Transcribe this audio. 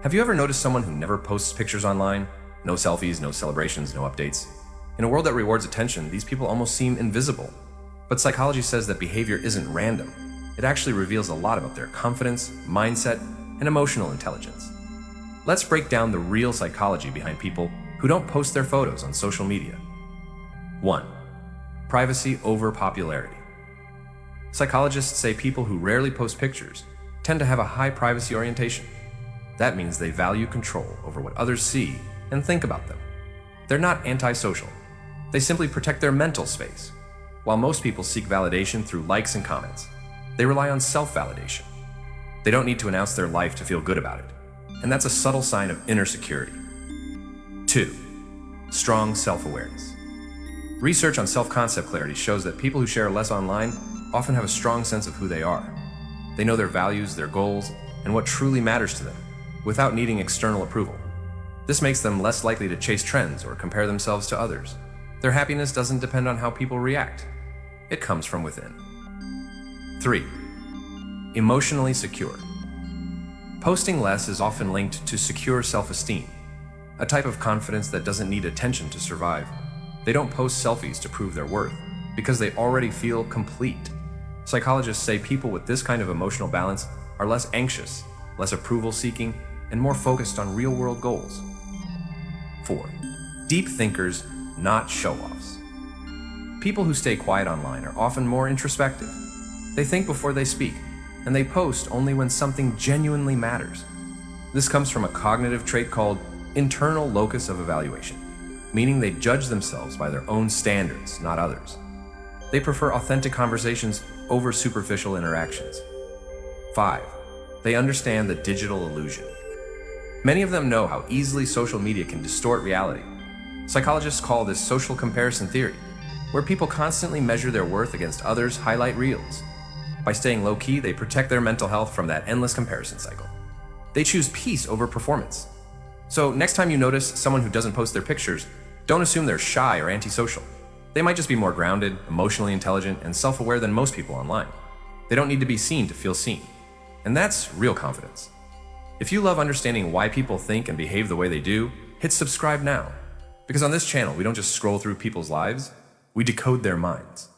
Have you ever noticed someone who never posts pictures online? No selfies, no celebrations, no updates. In a world that rewards attention, these people almost seem invisible. But psychology says that behavior isn't random. It actually reveals a lot about their confidence, mindset, and emotional intelligence. Let's break down the real psychology behind people who don't post their photos on social media. 1. Privacy over popularity. Psychologists say people who rarely post pictures tend to have a high privacy orientation. That means they value control over what others see and think about them. They're not antisocial. They simply protect their mental space. While most people seek validation through likes and comments, they rely on self-validation. They don't need to announce their life to feel good about it, and that's a subtle sign of inner security. 2. Strong self-awareness. Research on self-concept clarity shows that people who share less online often have a strong sense of who they are. They know their values, their goals, and what truly matters to them, without needing external approval. This makes them less likely to chase trends or compare themselves to others. Their happiness doesn't depend on how people react. It comes from within. 3. Emotionally secure. Posting less is often linked to secure self-esteem, a type of confidence that doesn't need attention to survive. They don't post selfies to prove their worth, because they already feel complete. Psychologists say people with this kind of emotional balance are less anxious, less approval-seeking, and more focused on real-world goals. 4. Deep thinkers, not show-offs. People who stay quiet online are often more introspective. They think before they speak, and they post only when something genuinely matters. This comes from a cognitive trait called internal locus of evaluation, meaning they judge themselves by their own standards, not others. They prefer authentic conversations over superficial interactions. 5. They understand the digital illusion. Many of them know how easily social media can distort reality. Psychologists call this social comparison theory, where people constantly measure their worth against others' highlight reels. By staying low-key, they protect their mental health from that endless comparison cycle. They choose peace over performance. So next time you notice someone who doesn't post their pictures, don't assume they're shy or antisocial. They might just be more grounded, emotionally intelligent, and self-aware than most people online. They don't need to be seen to feel seen. And that's real confidence. If you love understanding why people think and behave the way they do, hit subscribe now. Because on this channel, we don't just scroll through people's lives, we decode their minds.